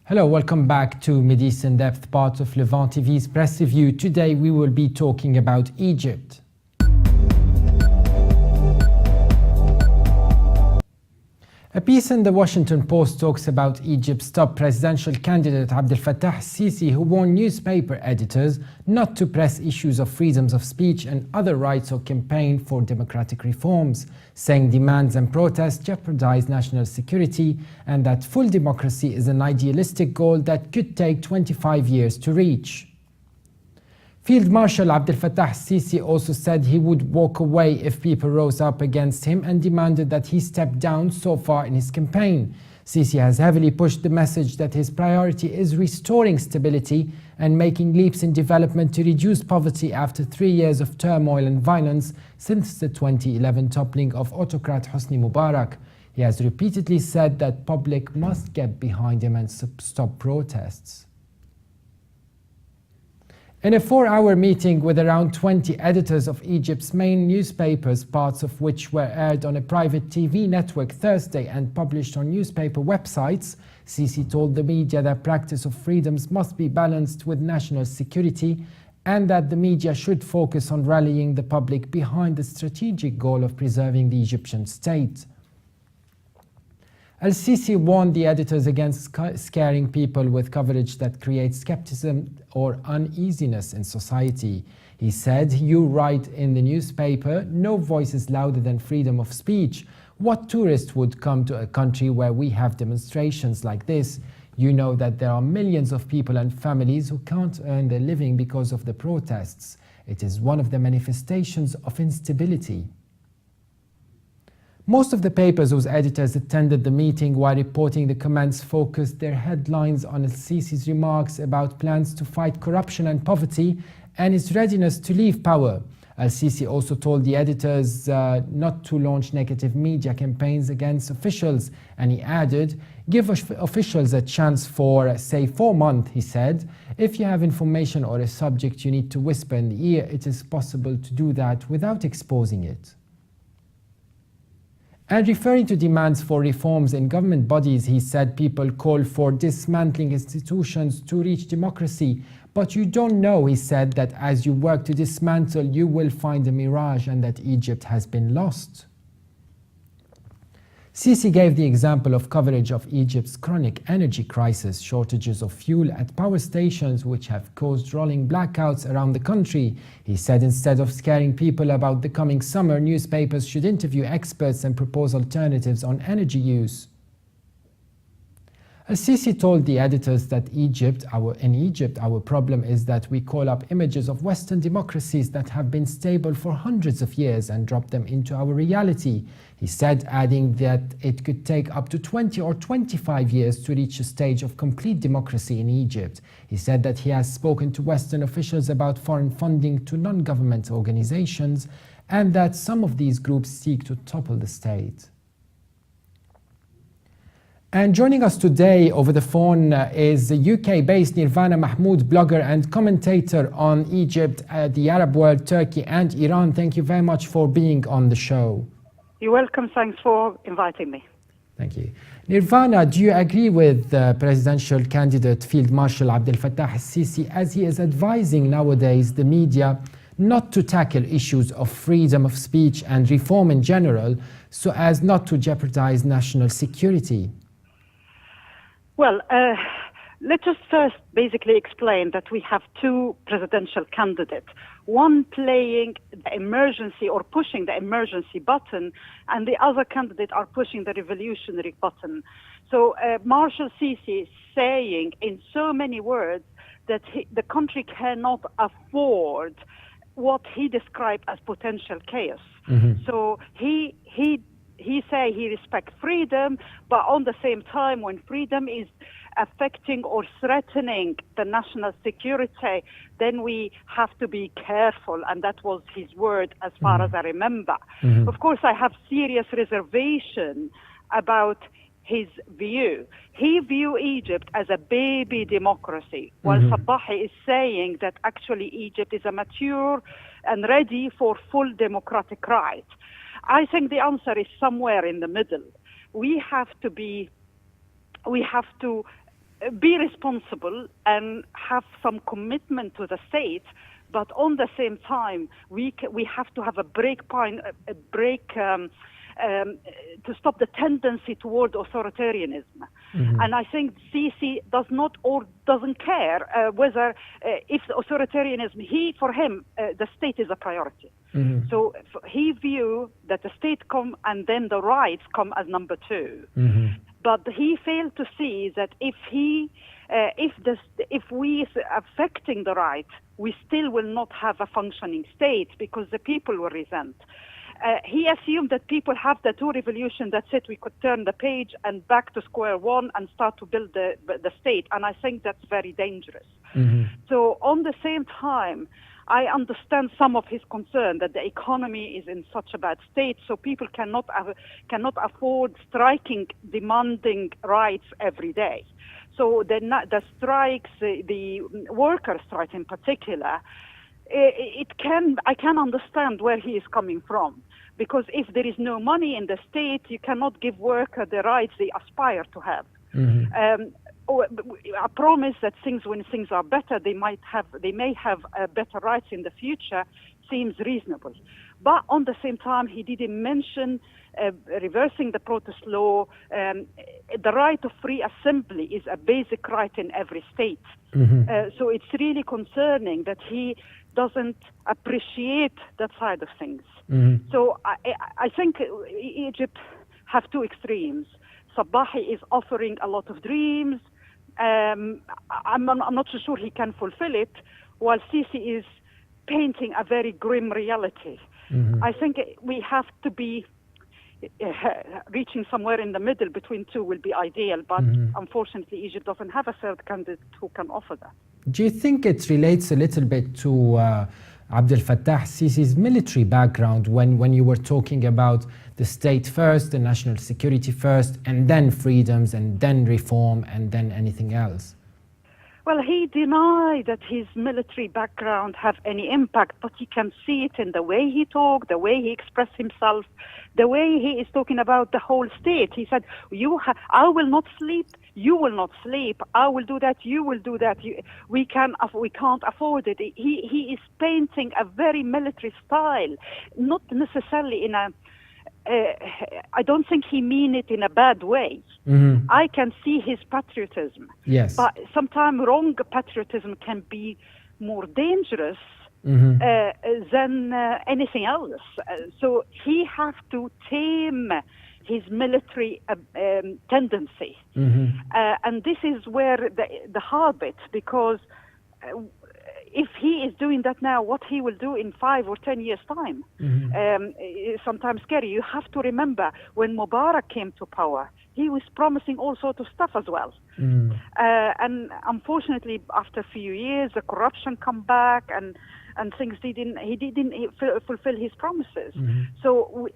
Hello, welcome back to MidEast In Depth, part of Levant TV's Press Review. Today we will be talking about Egypt. A piece in the Washington Post talks about Egypt's top presidential candidate Abdel Fatah El-Sisi, who warned newspaper editors not to press issues of freedoms of speech and other rights or campaign for democratic reforms, saying demands and protests jeopardize national security and that full democracy is an idealistic goal that could take 25 years to reach. Field Marshal Abdel Fatah El-Sisi also said he would walk away if people rose up against him and demanded that he step down so far in his campaign. Sisi has heavily pushed the message that his priority is restoring stability and making leaps in development to reduce poverty after 3 years of turmoil and violence since the 2011 toppling of autocrat Hosni Mubarak. He has repeatedly said that public must get behind him and stop protests. In a 4-hour meeting with around 20 editors of Egypt's main newspapers, parts of which were aired on a private TV network Thursday and published on newspaper websites, Sisi told the media that practice of freedoms must be balanced with national security and that the media should focus on rallying the public behind the strategic goal of preserving the Egyptian state. Al-Sisi warned the editors against scaring people with coverage that creates skepticism or uneasiness in society. He said, "You write in the newspaper, no voice is louder than freedom of speech. What tourist would come to a country where we have demonstrations like this? You know that there are millions of people and families who can't earn their living because of the protests. It is one of the manifestations of instability." Most of the papers whose editors attended the meeting while reporting the comments focused their headlines on Al-Sisi's remarks about plans to fight corruption and poverty and his readiness to leave power. Al-Sisi also told the editors not to launch negative media campaigns against officials, and he added, "Give officials a chance for, say, 4 months," he said. "If you have information or a subject you need to whisper in the ear, it is possible to do that without exposing it." And referring to demands for reforms in government bodies, he said people call for dismantling institutions to reach democracy. But you don't know, he said, that as you work to dismantle, you will find a mirage and that Egypt has been lost. Sisi gave the example of coverage of Egypt's chronic energy crisis, shortages of fuel at power stations which have caused rolling blackouts around the country. He said instead of scaring people about the coming summer, newspapers should interview experts and propose alternatives on energy use. Al-Sisi told the editors that in Egypt, our problem is that we call up images of Western democracies that have been stable for hundreds of years and drop them into our reality. He said, adding that it could take up to 20 or 25 years to reach a stage of complete democracy in Egypt. He said that he has spoken to Western officials about foreign funding to non-government organizations and that some of these groups seek to topple the state. And joining us today over the phone is the UK-based Nervana Mahmoud, blogger and commentator on Egypt, the Arab world, Turkey and Iran. Thank you very much for being on the show. You're welcome. Thanks for inviting me. Thank you. Nervana, do you agree with presidential candidate Field Marshal Abdel Fatah El-Sisi as he is advising nowadays the media not to tackle issues of freedom of speech and reform in general so as not to jeopardize national security? Well, let's just first basically explain that we have 2 presidential candidates, one playing the emergency or pushing the emergency button, and the other candidate are pushing the revolutionary button. So Marshal Sisi is saying in so many words that the country cannot afford what he described as potential chaos. Mm-hmm. So he say he respects freedom, but on the same time, when freedom is affecting or threatening the national security, then we have to be careful. And that was his word as far as I remember. Mm-hmm. Of course, I have serious reservation about his view. He views Egypt as a baby democracy, while Sabahi is saying that actually Egypt is a mature and ready for full democratic rights. I think the answer is somewhere in the middle. We have to be responsible and have some commitment to the state, but on the same time, we have to have a break point, to stop the tendency toward authoritarianism. And I think Sisi does not or doesn't care whether if authoritarianism, for him, the state is a priority. So he view that the state come and then the rights come as number two. But he failed to see that if we affecting the right, we still will not have a functioning state because the people will resent. He assumed that people have the two revolution, that's it, we could turn the page and back to square one and start to build the state. And I think that's very dangerous. So on the same time, I understand some of his concern that the economy is in such a bad state, so people cannot afford striking, demanding rights every day. So the strikes, the worker strike in particular, I can understand where he is coming from. Because if there is no money in the state, you cannot give workers the rights they aspire to have. I promise that when things are better, they may have better rights in the future, seems reasonable. But on the same time, he didn't mention reversing the protest law. The right of free assembly is a basic right in every state. So it's really concerning that he doesn't appreciate that side of things. So I think Egypt have two extremes. Sabahi is offering a lot of dreams. I'm not so sure he can fulfill it, while Sisi is painting a very grim reality. I think we have to be reaching somewhere in the middle between two will be ideal, but unfortunately Egypt doesn't have a third candidate who can offer that. Do you think it relates a little bit to Abdel Fatah el-Sisi's military background when you were talking about the state first, the national security first, and then freedoms, and then reform, and then anything else? Well, he denied that his military background have any impact, but you can see it in the way he talked, the way he expressed himself, the way he is talking about the whole state. He said, I will not sleep, you will not sleep, I will do that, you will do that, we can't afford it. He is painting a very military style, not necessarily in a I don't think he mean it in a bad way. I can see his patriotism. Yes. But sometimes wrong patriotism can be more dangerous than anything else. So he has to tame his military tendency. And this is where the hard bit, because if he is doing that now, what he will do in 5 or 10 years' time is sometimes scary. You have to remember when Mubarak came to power, he was promising all sorts of stuff as well. And unfortunately, after a few years, the corruption come back and things he didn't fulfill his promises. So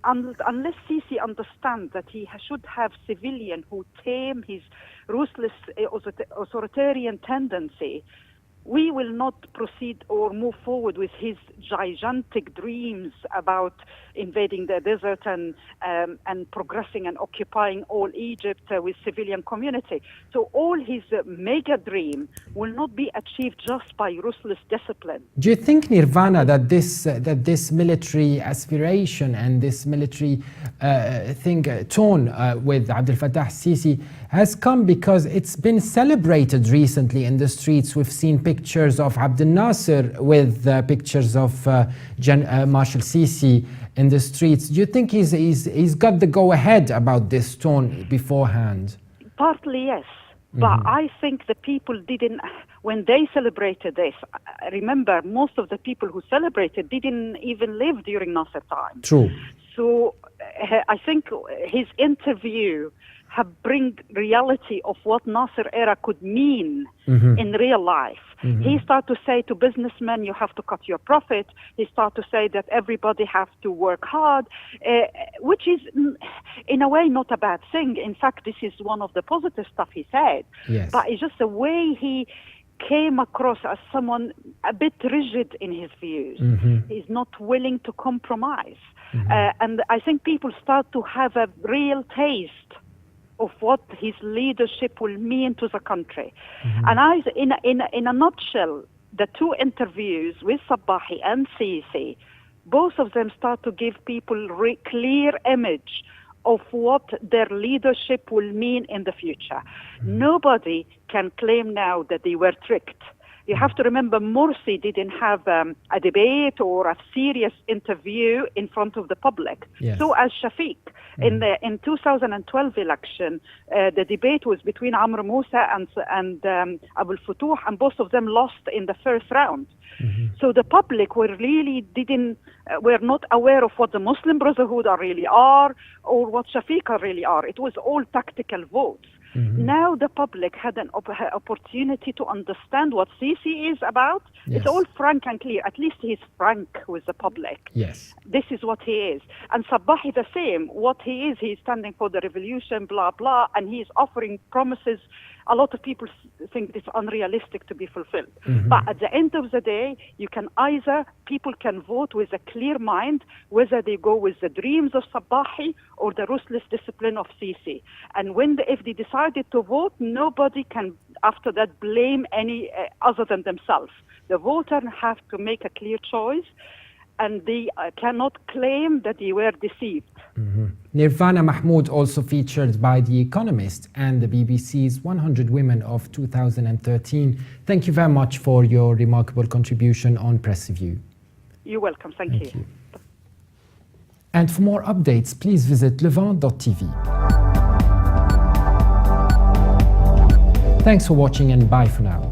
unless Sisi understands that he should have civilian who tame his ruthless authoritarian tendency, we will not proceed or move forward with his gigantic dreams about invading the desert and progressing and occupying all Egypt with civilian community. So all his mega dream will not be achieved just by ruthless discipline. Do you think, Nervana, that this military aspiration and this military tone with Abdel Fatah el-Sisi has come because it's been celebrated recently in the streets? We've seen pictures of Abdel Nasser with pictures of Marshal Sisi in the streets. Do you think he's got the go-ahead about this tone beforehand? Partly, yes. But I think the people didn't, when they celebrated this, remember, most of the people who celebrated didn't even live during Nasser time. True. So I think his interview have bring reality of what Nasser era could mean in real life. He started to say to businessmen, you have to cut your profit. He started to say that everybody has to work hard, which is in a way not a bad thing. In fact, this is one of the positive stuff he said. Yes. But it's just the way he came across as someone a bit rigid in his views. He's not willing to compromise. And I think people start to have a real taste of what his leadership will mean to the country. And in a nutshell, the two interviews with Sabahi and Sisi, both of them start to give people clear image of what their leadership will mean in the future. Nobody can claim now that they were tricked. You have to remember, Morsi didn't have a debate or a serious interview in front of the public. Yes. So as Shafiq, in 2012 election, the debate was between Amr Moussa and Abdel Fatah, and both of them lost in the first round. So the public were not aware of what the Muslim Brotherhood really are or what Shafiq really are. It was all tactical votes. Now the public had an opportunity to understand what Sisi is about. Yes. It's all frank and clear. At least he's frank with the public. Yes. This is what he is. And Sabahi the same. What he is, he's standing for the revolution, blah, blah, and he's offering promises. A lot of people think it's unrealistic to be fulfilled. But at the end of the day, people can vote with a clear mind whether they go with the dreams of Sabahi or the ruthless discipline of Sisi. And if they decided to vote, nobody can after that blame any other than themselves. The voter has to make a clear choice, and they cannot claim that they were deceived. Nervana Mahmoud, also featured by The Economist and the BBC's 100 Women of 2013. Thank you very much for your remarkable contribution on Press Review. You're welcome. Thank you. And for more updates, please visit levant.tv. Thanks for watching, and bye for now.